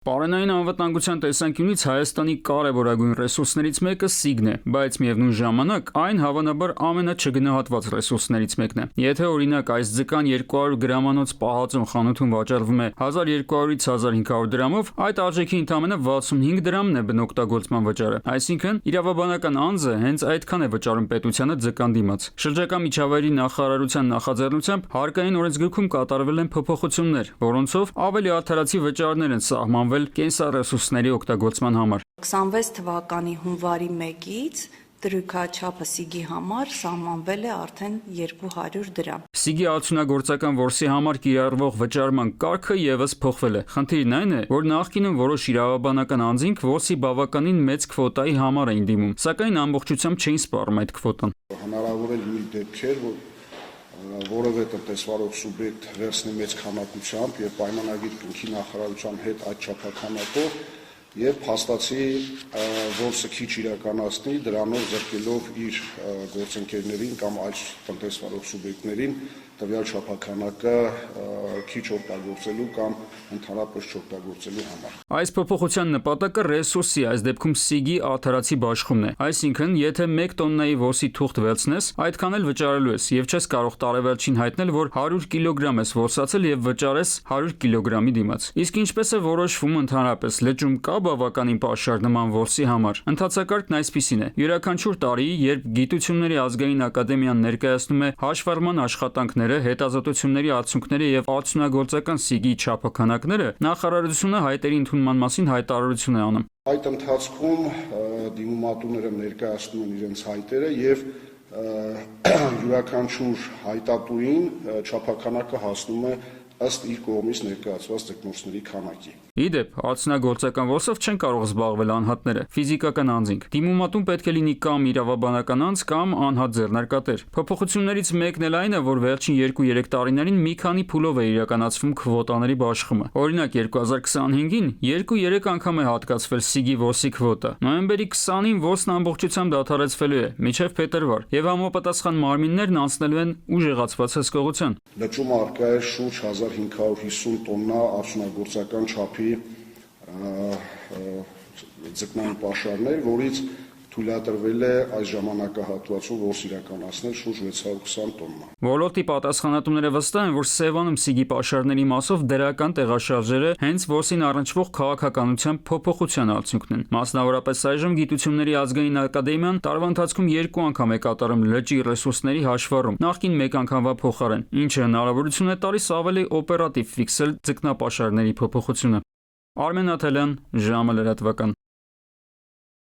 Պարենային անվտանգության տեսանկյունից Հայաստանի կարևորագույն ռեսուրսներից մեկը սիգն է, բայց միևնույն ժամանակ այն հավանաբար ամենաչգնահատված ռեսուրսներից մեկն է։ Եթե օրինակ այս ձկան 200 գրամանոց պահածուն խանութում վաճառվում է 1200-ից 1500 դրամով, այդ արժեքի ընդամենը 65 դրամն է բնօգտագործման վճարը։ Այսինքն իրավաբանական անձը հենց այդքան է վճարում պետությանը ձկան դիմաց։ Շրջակա միջավայրի նախարարության նախաձեռնությամբ հարկային օրենսգրքում կատարվել են փոփոխություններ, որոնցով ավելի արդարացի վճարներ են սահմանվել կենսառեսուրսների օգտագործման համար։ 26 թվականի հունվարի 1-ից դրույքաչափը սիգի համար սահմանվել է արդեն 200 դրամ։ Սիգի արդյունագործական որսի համար կիրառվող վճարման կարգը եւս փոխվել է։ Խնդիրն այն է, որ նախկինում որոշ իրավաբանական անձինք որսի բավականին մեծ քվոտայի համար էին դիմում, սակայն ամբողջությամբ չէին սպառում այդ քվոտան։ Հնարավոր է լինի դեպքեր, որ որևէ տնտեսվարող սուբյեկտ վերցնի մեծ քանակությամբ եւ պայմանագիր կնքի նախարարության հետ այդ չափականատով եւ փաստացի որսը քիչ իրականացնի, դրանով զրկելով իր գործընկերներին կամ այլ տնտեսվարող սուբյեկտներին տվյալ չափականակը քիչ օգտագործելու կամ ընդհանրապես չօգտագործելու համար։ Այս փոփոխության նպատակը ռեսուրսի, այս դեպքում սիգի արդարացի բաշխումն է։ Այսինքն, եթե 1 տոննայի որսի թուղթ վերցնես, այդքան էլ վճարելու ես եւ չես կարող տարեվերջին հայտնել, որ 100 կիլոգրամ ես որսացել եւ վճարես 100 կիլոգրամի դիմաց։ Իսկ ինչպես է որոշվում ընդհանրապես, լճում կա բավականին պաշար նման որսի համար։ Ընթացակարգն այսպիսին է. յուրաքանչյուր տարի, երբ Գիտությունների ազգային ակադեմիան ներկայացնում է հաշվառման աշխատանքները, հետազոտությունների արդյունքները եւ արդյունագործական սիգի չափաքանակները, նախարարությունը հայտերի ընդունման մասին հայտարարություն է անում։ Այդ ընթացքում դիմումատուները ներկայացնում են իրենց հայտերը եւ յուրաքանչյուր հայտատուին չափականակը հասնում է ըստ իր կողմից ներկայացված ձկնորսների քանակի։ Իդեպ, արդյունագործական որսով չեն կարող զբաղվել անհատները, ֆիզիկական անձինք։ Դիմումատուն պետք է լինի կամ իրավաբանական անձ կամ անհատ ձեռնարկատեր։ Փոփոխություններից մեկն էլ այն է, որ վերջին 2-3 տարիներին մի քանի փուլով է իրականացվում քվոտաների բաշխումը։ Օրինակ 2025-ին 2-3 անգամ է հատկացվել սիգի որսի քվոտա։ Նոյեմբերի 20-ին որսն ամբողջությամբ դադարեցվելու է, մինչև փետրվար, եւ համապատասխան մարմիններն անցնելու են ուժեղացված հսկողության։ Լճում առկա է շուրջ 1550 տոննա արդյունագործական չափի ձկնային պաշարներ, որից թույլատրվել է այս ժամանակահատվածում որս իրականացնել շուրջ 620 տոննա։ Ոլորտի պատասխանատուները վստահ են, որ Սևանում սիգի պաշարների մասով դրական տեղաշարժերը հենց որսին առնչվող քաղաքականության փոփոխության արդյունքն են։ Մասնավորապես այժմ Գիտությունների ազգային ակադեմիան տարվա ընթացքում 2 անգամ է կատարում լճի ռեսուրսների հաշվառում, նախկին 1 անգամվա փոխարեն, ինչը հնարավորություն է տալիս ավելի օպերատիվ ֆիքսել ձկնապաշարների փոփոխությունը։ Արմեն Աթելյան, ժամը լրատվական։